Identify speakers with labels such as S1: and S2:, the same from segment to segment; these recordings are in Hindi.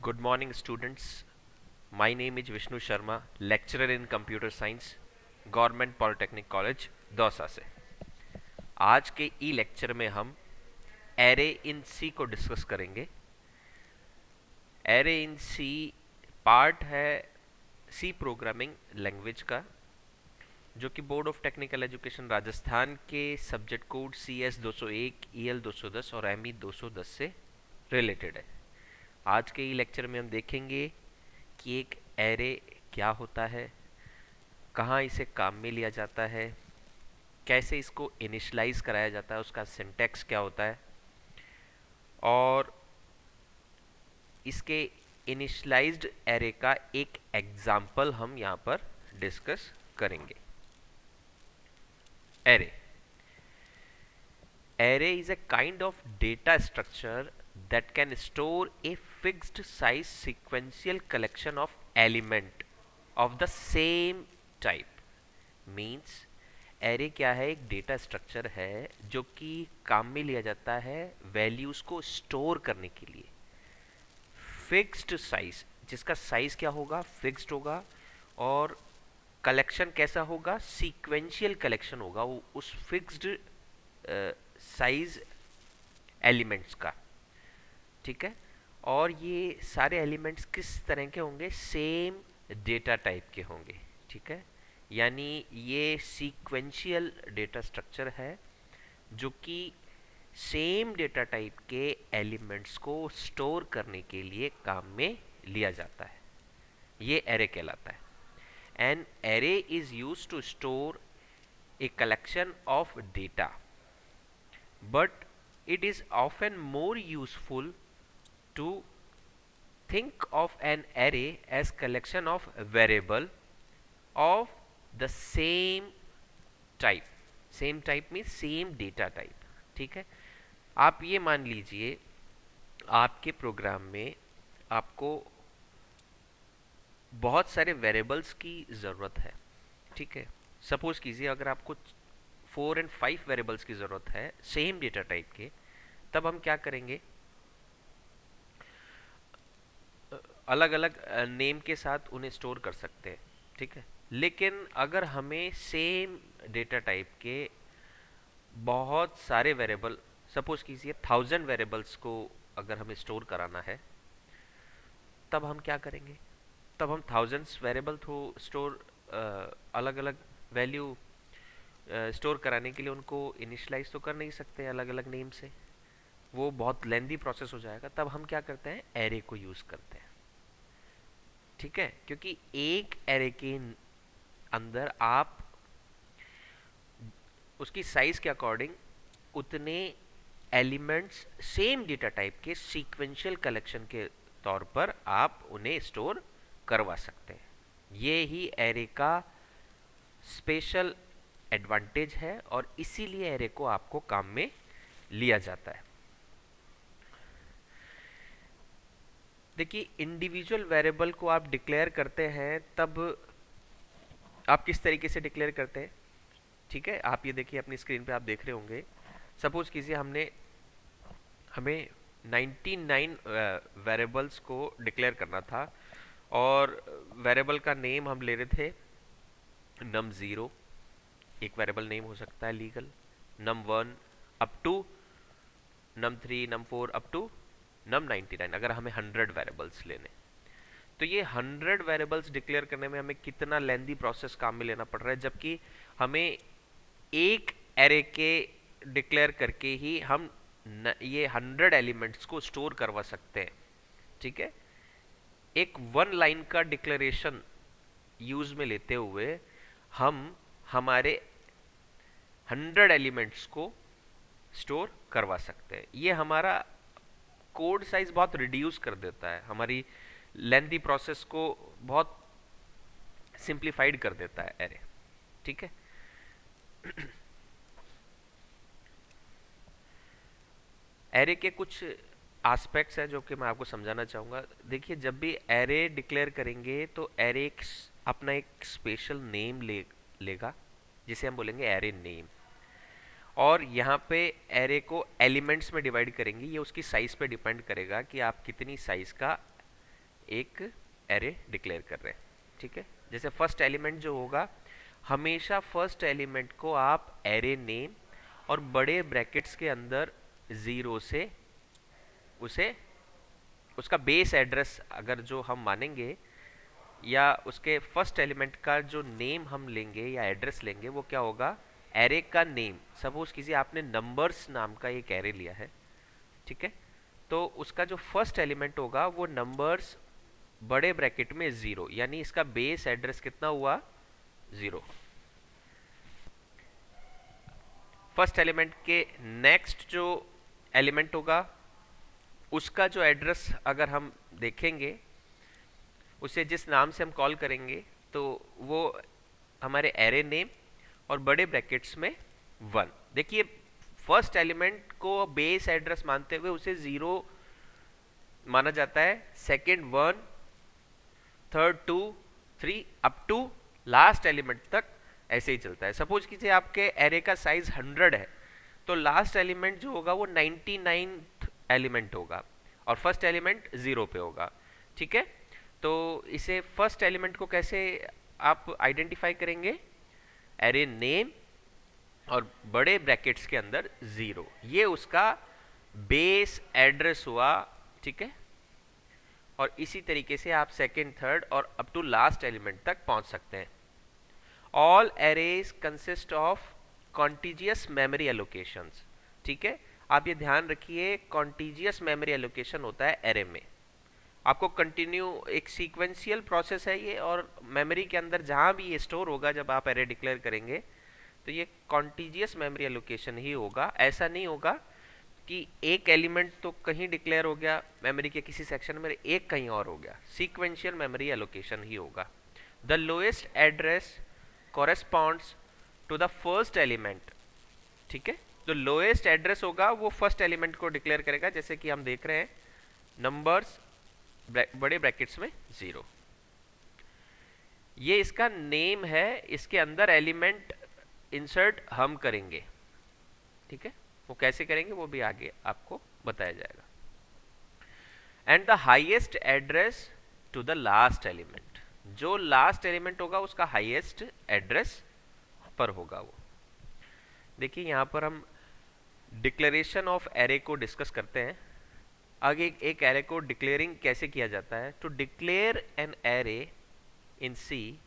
S1: Good morning, students. My name is Vishnu Sharma, lecturer in Computer Science, Government Polytechnic College, Dausa से। आज के ई लेक्चर में हम एरे इन सी को डिस्कस करेंगे। एरे इन सी पार्ट है सी प्रोग्रामिंग लैंग्वेज का, जो कि board of technical education Rajasthan के सब्जेक्ट कोड CS 201, EL 210 और ME 210 से रिलेटेड है। आज के ई लेक्चर में हम देखेंगे कि एक एरे क्या होता है, कहाँ इसे काम में लिया जाता है, कैसे इसको इनिशलाइज कराया जाता है, उसका सिंटैक्स क्या होता है, और इसके इनिशलाइज्ड एरे का एक एग्जाम्पल हम यहाँ पर डिस्कस करेंगे। Array Array is a kind of data structure that can store a fixed size sequential collection of element of the same type. Means array क्या है? एक डेटा स्ट्रक्चर है जो कि काम में लिया जाता है वैल्यूज को स्टोर करने के लिए। फिक्स्ड साइज, जिसका साइज क्या होगा? फिक्स्ड होगा। और कलेक्शन कैसा होगा? सीक्वेंशियल कलेक्शन होगा वो उस फिक्स्ड साइज एलिमेंट्स का। ठीक है। और ये सारे एलिमेंट्स किस तरह के होंगे? सेम डेटा टाइप के होंगे। ठीक है। यानी ये सीक्वेंशियल डेटा स्ट्रक्चर है जो कि सेम डेटा टाइप के एलिमेंट्स को स्टोर करने के लिए काम में लिया जाता है। ये एरे कहलाता है। An array is use to store a collection of data, but it is often more useful to think of an array as collection of variable of the same type means same data type। ठीक है। आप ये मान लीजिए आपके प्रोग्राम में आपको बहुत सारे वेरिएबल्स की ज़रूरत है। ठीक है। सपोज कीजिए अगर आपको 4 और 5 वेरिएबल्स की ज़रूरत है सेम डेटा टाइप के, तब हम क्या करेंगे? अलग अलग नेम के साथ उन्हें स्टोर कर सकते हैं। ठीक है। लेकिन अगर हमें सेम डेटा टाइप के बहुत सारे वेरिएबल, सपोज कीजिए 1000 वेरिएबल्स को अगर हमें स्टोर कराना है, तब हम क्या करेंगे? तब हम थाउजेंड्स वेरिएबल थ्रू स्टोर अलग अलग वैल्यू स्टोर कराने के लिए उनको इनिशलाइज तो कर नहीं सकते अलग अलग नेम से, वो बहुत लेंदी प्रोसेस हो जाएगा। तब हम क्या करते हैं? एरे को यूज करते हैं। ठीक है। क्योंकि एक एरे के अंदर आप उसकी साइज के अकॉर्डिंग उतने एलिमेंट्स सेम डेटा टाइप के सीक्वेंशियल कलेक्शन के तौर पर आप उन्हें स्टोर करवा सकते हैं। ये ही एरे का स्पेशल एडवांटेज है और इसीलिए एरे को आपको काम में लिया जाता है। देखिए, इंडिविजुअल वेरिएबल को आप डिक्लेयर करते हैं तब आप किस तरीके से डिक्लेयर करते हैं? ठीक है। आप ये देखिए अपनी स्क्रीन पे आप देख रहे होंगे। सपोज कीजिए हमें 99 वेरिएबल्स को डिक्लेयर करना था और वेरिएबल का नेम हम ले रहे थे num0, एक वेरिएबल नेम हो सकता है legal, num1 up to num3 num4 up to num99, अगर हमें 100 वेरिएबल्स लेने। तो ये 100 वेरिएबल्स डिक्लेयर करने में हमें कितना लेंदी प्रोसेस काम में लेना पड़ रहा है, जबकि हमें एक एरे के डिक्लेयर करके ही हम ये 100 एलिमेंट्स को स्टोर करवा सकते हैं। ठीक है। एक 1 लाइन का डिक्लेरेशन यूज में लेते हुए हम हमारे 100 एलिमेंट्स को स्टोर करवा सकते हैं। ये हमारा कोड साइज बहुत रिड्यूस कर देता है, हमारी लेंथी प्रोसेस को बहुत सिंप्लीफाइड कर देता है एरे। ठीक है। एरे के कुछ एस्पेक्ट्स हैं जो कि मैं आपको समझाना चाहूँगा। देखिए, जब भी एरे डिक्लेयर करेंगे तो एरे अपना एक स्पेशल नेम लेगा जिसे हम बोलेंगे एरे नेम। और यहाँ पे एरे को एलिमेंट्स में डिवाइड करेंगे। ये उसकी साइज पे डिपेंड करेगा कि आप कितनी साइज का एक एरे डिक्लेयर कर रहे हैं, ठीक है। जैसे फर्स्ट एलिमेंट जो होगा, हमेशा फर्स्ट एलिमेंट को आप एरे नेम और बड़े ब्रैकेट्स के अंदर जीरो से उसे उसका बेस एड्रेस अगर जो हम मानेंगे, या उसके फर्स्ट एलिमेंट का जो नेम हम लेंगे या एड्रेस लेंगे, वो क्या होगा, एरे का नेम। सपोज कीजिए आपने नंबर्स नाम का एक एरे लिया है, ठीक है, तो उसका जो फर्स्ट एलिमेंट होगा वो नंबर्स बड़े ब्रैकेट में जीरो, यानी इसका बेस एड्रेस कितना हुआ, जीरो। फर्स्ट एलिमेंट के नेक्स्ट जो एलिमेंट होगा उसका जो एड्रेस अगर हम देखेंगे, उसे जिस नाम से हम कॉल करेंगे, तो वो हमारे एरे नेम और बड़े ब्रैकेट्स में 1। देखिए फर्स्ट एलिमेंट को बेस एड्रेस मानते हुए उसे जीरो माना जाता है, second 1, third 2, 3 up to last element तक ऐसे ही चलता है। सपोज कीजिए आपके एरे का साइज 100 है, तो लास्ट एलिमेंट जो होगा वो 99th एलिमेंट होगा और फर्स्ट एलिमेंट जीरो पे होगा, ठीक है। तो इसे फर्स्ट एलिमेंट को कैसे आप आइडेंटिफाई करेंगे, एरे नेम और बड़े ब्रैकेट्स के अंदर जीरो, ये उसका बेस एड्रेस हुआ, ठीक है। और इसी तरीके से आप सेकेंड, थर्ड और अप टू लास्ट एलिमेंट तक पहुंच सकते हैं। All arrays consist of contiguous memory allocations, ठीक है। आप ये ध्यान रखिए, कॉन्टिजियस मेमोरी एलोकेशन होता है एरे में। आपको कंटिन्यू एक सीक्वेंशियल प्रोसेस है ये, और मेमोरी के अंदर जहां भी ये स्टोर होगा जब आप एरे डिक्लेयर करेंगे, तो ये कॉन्टिजियस मेमोरी एलोकेशन ही होगा। ऐसा नहीं होगा कि एक एलिमेंट तो कहीं डिक्लेयर हो गया मेमोरी के किसी सेक्शन में, एक कहीं और हो गया, सीक्वेंशियल मेमोरी एलोकेशन ही होगा। The lowest address corresponds to the first element, ठीक है। तो लोएस्ट एड्रेस होगा वो फर्स्ट एलिमेंट को डिक्लेयर करेगा, जैसे कि हम देख रहे हैं नंबर्स बड़े ब्रैकेट्स में जीरो। ये इसका नेम है, इसके अंदर एलिमेंट इंसर्ट हम करेंगे, ठीक है। वो कैसे करेंगे वो भी आगे आपको बताया जाएगा। And the highest address to the last element, जो लास्ट एलिमेंट होगा उसका हाईएस्ट एड्रेस पर होगा वो। देखिए यहां पर हम डिक्लेरेशन ऑफ एरे को डिस्कस करते हैं। आगे एक एरे को डिक्लेयरिंग कैसे किया जाता है। To declare an array in C,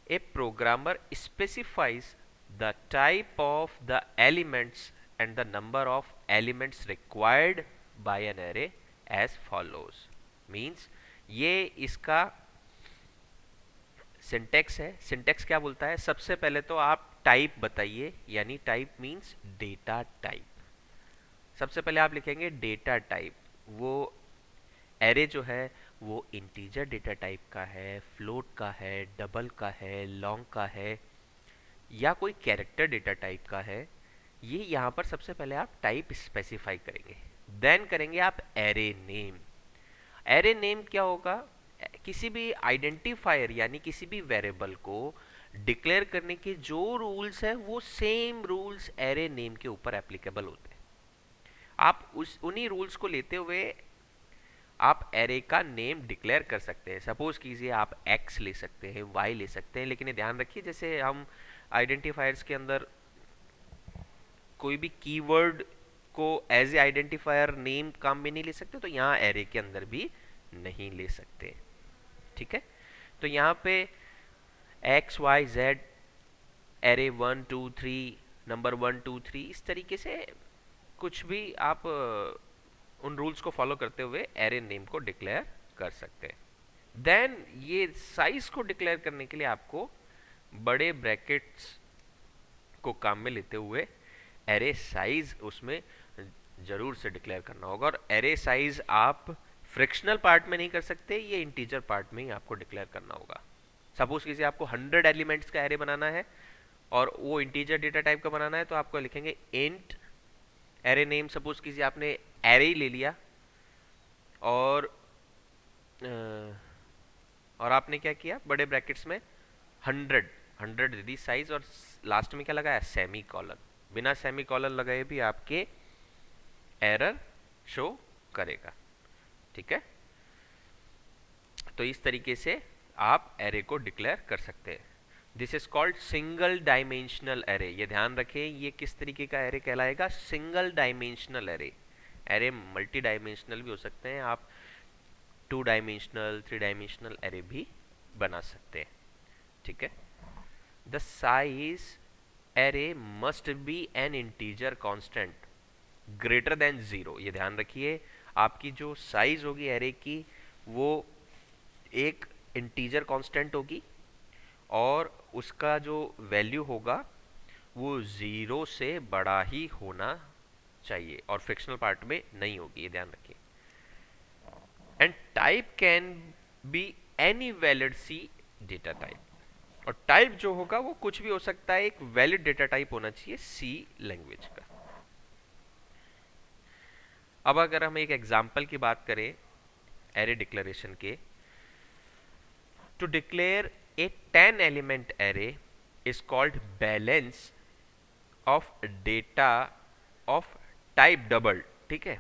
S1: a programmer specifies the type of the elements and the number of elements required by an array as follows। means ये इसका सिंटेक्स है। सिंटेक्स क्या बोलता है, सबसे पहले तो आप टाइप बताइए, यानी टाइप मीन्स डेटा टाइप। सबसे पहले आप लिखेंगे डेटा टाइप। वो एरे जो है वो इंटीजर डेटा टाइप का है, फ्लोट का है, डबल का है, लॉन्ग का है, या कोई कैरेक्टर डेटा टाइप का है। ये यहाँ पर सबसे पहले आप टाइप स्पेसिफाई करेंगे। देन करेंगे आप एरे नेम। एरे नेम क्या होगा, किसी भी आइडेंटिफायर यानी किसी भी वेरिएबल को डिक्लेयर करने के जो रूल्स हैं वो सेम रूल्स एरे नेम के ऊपर एप्लीकेबल होते हैं। आप उन्हीं रूल्स को लेते हुए आप एरे का नेम डिक्लेयर कर सकते हैं। सपोज कीजिए आप x ले सकते हैं, y ले सकते हैं, लेकिन ये ध्यान रखिए जैसे हम आइडेंटिफायर्स के अंदर कोई भी कीवर्ड को एज ए आइडेंटिफायर नेम काम में नहीं ले सकते, तो यहाँ एरे के अंदर भी नहीं ले सकते, ठीक है। तो यहाँ पे x y z array 1 2 3 number 1 2 3 इस तरीके से कुछ भी आप उन रूल्स को फॉलो करते हुए एरे नेम को डिक्लेयर कर सकते हैं। देन ये साइज को डिक्लेयर करने के लिए आपको बड़े ब्रैकेट्स को काम में लेते हुए एरे साइज उसमें जरूर से डिक्लेयर करना होगा। और एरे साइज आप फ्रैक्शनल पार्ट में नहीं कर सकते, ये इंटीजर पार्ट में ही आपको डिक्लेयर करना होगा। सपोज कीजिए आपको 100 एलिमेंट्स का एरे बनाना है और वो इंटीजर डेटा टाइप का बनाना है, तो आपको लिखेंगे इंट एरे नेम। सपोज कीजिए आपने एरे ही ले लिया और आपने क्या किया, बड़े ब्रैकेट्स में 100 दे दी साइज, और लास्ट में क्या लगाया, सेमी कॉलन। बिना सेमी कॉलन लगाए भी आपके एरर शो करेगा, ठीक है। तो इस तरीके से आप एरे को डिक्लेयर कर सकते हैं। This is called single dimensional array. ये ध्यान रखें, ये किस तरीके का एरे कहलाएगा? Single dimensional array. Array multi dimensional भी हो सकते हैं, आप 2 डायमेंशनल 3 डायमेंशनल एरे भी बना सकते हैं। ठीक है। The size array must be N integer constant greater than 0। ये ध्यान रखिए, आपकी जो साइज होगी एरे की वो एक इंटीजर कांस्टेंट होगी और उसका जो वैल्यू होगा वो 0 से बड़ा ही होना चाहिए और फ्रिक्शनल पार्ट में नहीं होगी, ये ध्यान रखिए। And type can be any valid C data type. और टाइप जो होगा वो कुछ भी हो सकता है, एक वैलिड डेटा टाइप होना चाहिए सी लैंग्वेज का। अब अगर हम एक एग्जांपल की बात करें एरे डिक्लेरेशन के, to declare a 10 element array is called balance of data of type double. ठीक है,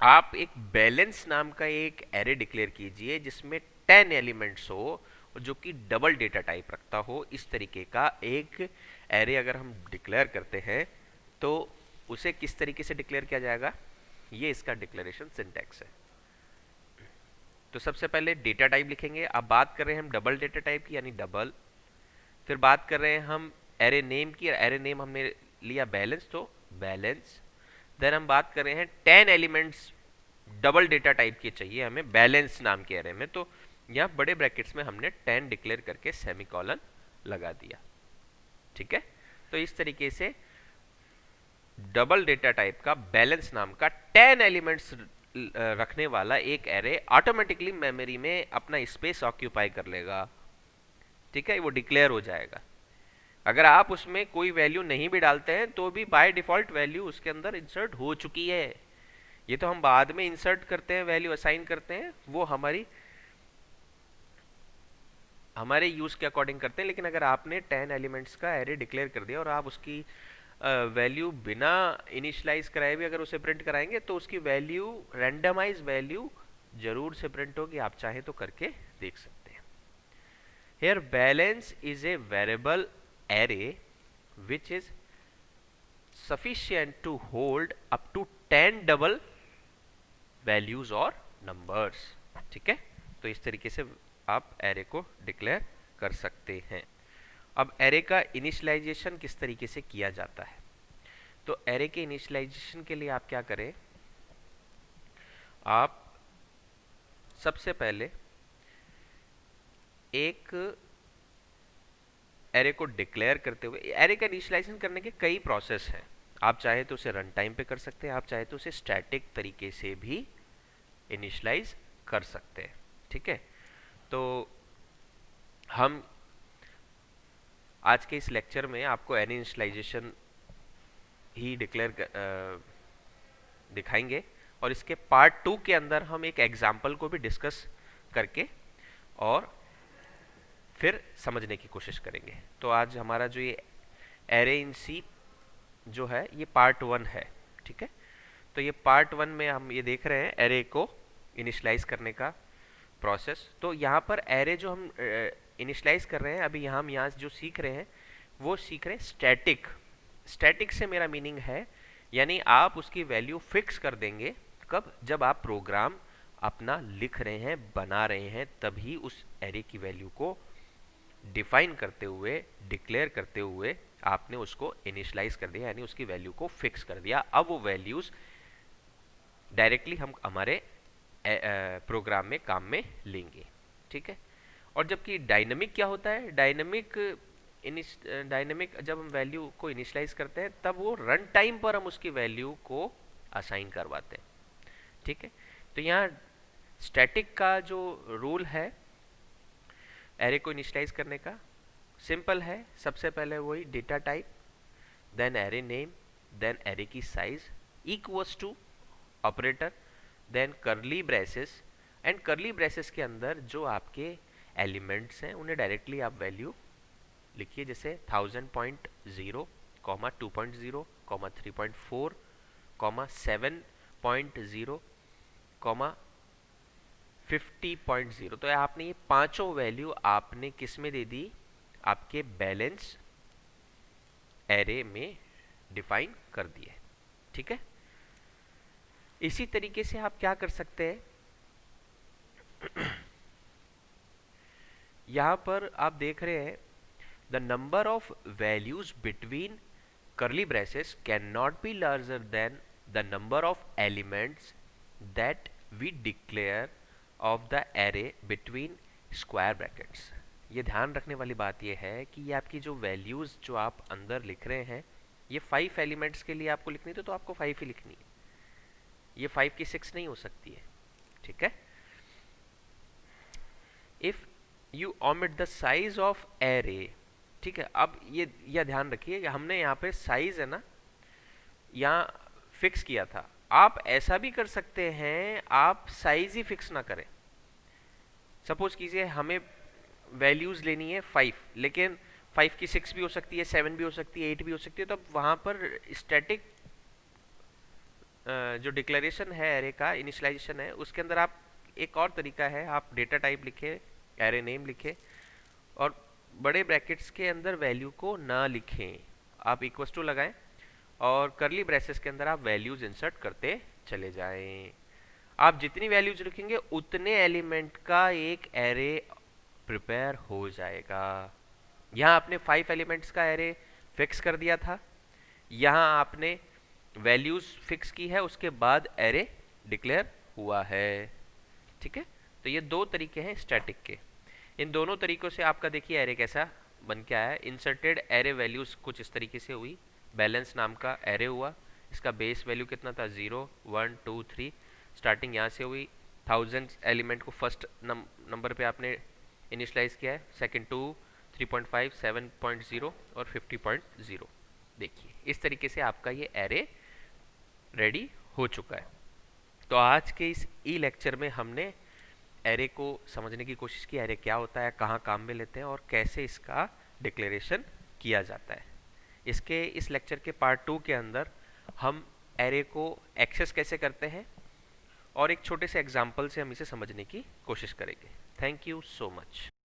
S1: आप एक बैलेंस नाम का एक एरे डिक्लेयर कीजिए जिसमें 10 एलिमेंट्स हो जो कि डबल डेटा टाइप रखता हो। इस तरीके का एक एरे अगर हम डिक्लेयर करते हैं तो उसे किस तरीके से डिक्लेयर किया जाएगा, ये इसका डिक्लेरेशन सिंटैक्स है। तो सबसे पहले डेटा टाइप लिखेंगे। अब बात कर रहे हैं हम डबल डेटा टाइप की, यानी डबल। फिर बात कर रहे हैं हम एरे नेम की, एरे नेम हमने लिया बैलेंस, तो बैलेंस। देन हम बात कर रहे हैं 10 एलिमेंट्स डबल डेटा टाइप के चाहिए हमें बैलेंस नाम के एरे में, तो यहाँ बड़े ब्रैकेट्स में हमने 10 डिक्लेयर करके सेमीकोलन लगा दिया। ठीक है, तो इस तरीके से डबल डेटा टाइप का बैलेंस नाम का 10 एलिमेंट्स रखने वाला एक एरे ऑटोमेटिकली मेमोरी में अपना स्पेस ऑक्यूपाई कर लेगा। ठीक है, वो डिक्लेयर हो जाएगा। अगर आप उसमें कोई वैल्यू नहीं भी डालते हैं तो भी बाय डिफॉल्ट वैल्यू उसके अंदर इंसर्ट हो चुकी है। ये तो हम बाद में इंसर्ट करते हैं, वैल्यू असाइन करते हैं, वो हमारे यूज के अकॉर्डिंग करते हैं। लेकिन अगर आपने 10 एलिमेंट्स का एरे डिक्लेयर कर दिया और आप उसकी वैल्यू बिना इनिशियलाइज कराए भी अगर उसे प्रिंट कराएंगे तो उसकी वैल्यू रैंडमाइज वैल्यू जरूर से प्रिंट होगी। आप चाहे तो करके देख सकते हैं। Here balance is a variable array which is sufficient to hold up to 10 double values और नंबर्स। ठीक है, तो इस तरीके से आप एरे को डिक्लेयर कर सकते हैं। अब एरे का इनिशियलाइजेशन किस तरीके से किया जाता है, तो एरे के इनिशियलाइजेशन के लिए आप क्या करें, आप सबसे पहले एक एरे को डिक्लेयर करते हुए, एरे का इनिशियलाइजेशन करने के कई प्रोसेस हैं। आप चाहे तो उसे रन टाइम पे कर सकते हैं, आप चाहे तो उसे स्टैटिक तरीके से भी इनिशियलाइज कर सकते हैं। ठीक है, तो हम आज के इस लेक्चर में आपको एरे इनिशियलाइजेशन ही दिखाएंगे और इसके पार्ट 2 के अंदर हम एक एग्जाम्पल को भी डिस्कस करके और फिर समझने की कोशिश करेंगे। तो आज हमारा जो ये एरे इन सी जो है ये पार्ट 1 है। ठीक है, तो ये पार्ट 1 में हम ये देख रहे हैं एरे को इनिशियलाइज करने का प्रोसेस। तो यहाँ पर एरे जो हम इनिशियलाइज कर रहे हैं अभी हम यहाँ जो सीख रहे हैं वो सीख रहे हैं स्टैटिक। स्टैटिक से मेरा मीनिंग है यानी आप उसकी वैल्यू फिक्स कर देंगे कब, जब आप प्रोग्राम अपना लिख रहे हैं, बना रहे हैं, तभी उस एरे की वैल्यू को डिफाइन करते हुए, डिक्लेयर करते हुए आपने उसको इनिशियलाइज कर दिया, यानी उसकी वैल्यू को फिक्स कर दिया। अब वो वैल्यूज डायरेक्टली हम हमारे प्रोग्राम में काम में लेंगे। ठीक है, और जबकि डायनेमिक क्या होता है, डायनेमिक जब हम वैल्यू को इनिशियलाइज करते हैं तब वो रन टाइम पर हम उसकी वैल्यू को असाइन करवाते हैं। ठीक है, तो यहाँ स्टैटिक का जो रूल है एरे को इनिशियलाइज करने का सिंपल है। सबसे पहले वही data type, then array name, then array की size equals to operator, then curly braces, and curly braces के अंदर जो आपके एलिमेंट्स हैं उन्हें डायरेक्टली आप वैल्यू लिखिए, जैसे 1000.0, 2.0, 3.4, 7.0, 50.0। तो आपने ये पांचों वैल्यू आपने किस में दे दी, आपके बैलेंस एरे में डिफाइन कर दिए। ठीक है, इसी तरीके से आप क्या कर सकते हैं, यहां पर आप देख रहे हैं the number of values between curly braces cannot be larger than the number of elements that we declare of the array between square brackets। ये ध्यान रखने वाली बात ये है कि ये आपकी जो वैल्यूज जो आप अंदर लिख रहे हैं, ये 5 एलिमेंट्स के लिए आपको लिखनी तो आपको 5 ही लिखनी है, ये 5 की 6 नहीं हो सकती है। ठीक है, if you omit the size of array, ठीक है, अब ये ध्यान रखिए कि हमने यहाँ पे साइज है ना यहाँ फिक्स किया था, आप ऐसा भी कर सकते हैं आप साइज ही फिक्स ना करें। सपोज कीजिए हमें वैल्यूज लेनी है 5, लेकिन 5 की 6 भी हो सकती है, 7 भी हो सकती है, 8 भी हो सकती है, तो अब वहां पर स्टैटिक जो डिक्लेरेशन है एरे का, इनिशियलाइजेशन है, उसके अंदर आप एक और तरीका है, आप डेटा टाइप लिखे, एरे नेम लिखे और बड़े ब्रैकेट्स के अंदर वैल्यू को ना लिखें, आप इक्वल टू लगाएं और करली ब्रेसेस के अंदर आप वैल्यूज इंसर्ट करते चले जाएं। आप जितनी वैल्यूज लिखेंगे उतने एलिमेंट का एक एरे प्रिपेयर हो जाएगा। यहाँ आपने 5 एलिमेंट्स का एरे फिक्स कर दिया था, यहाँ आपने वैल्यूज फिक्स की है, उसके बाद एरे डिक्लेयर हुआ है। ठीक है, तो ये दो तरीके हैं स्टैटिक के। इन दोनों तरीकों से आपका देखिए एरे कैसा बन के आया। इंसर्टेड एरे वैल्यूज कुछ इस तरीके से हुई, बैलेंस नाम का एरे हुआ, इसका बेस वैल्यू कितना था 0 1 2 3, स्टार्टिंग यहाँ से हुई, 1000 एलिमेंट को फर्स्ट नंबर पे आपने इनिशलाइज किया है, सेकंड 2 3.5 7.0 और 50.0। देखिए इस तरीके से आपका ये एरे रेडी हो चुका है। तो आज के इस ई लेक्चर में हमने एरे को समझने की कोशिश की, एरे क्या होता है, कहाँ काम में लेते हैं और कैसे इसका डिक्लेरेशन किया जाता है। इसके इस लेक्चर के पार्ट 2 के अंदर हम एरे को एक्सेस कैसे करते हैं और एक छोटे से एग्जाम्पल से हम इसे समझने की कोशिश करेंगे। Thank you so much.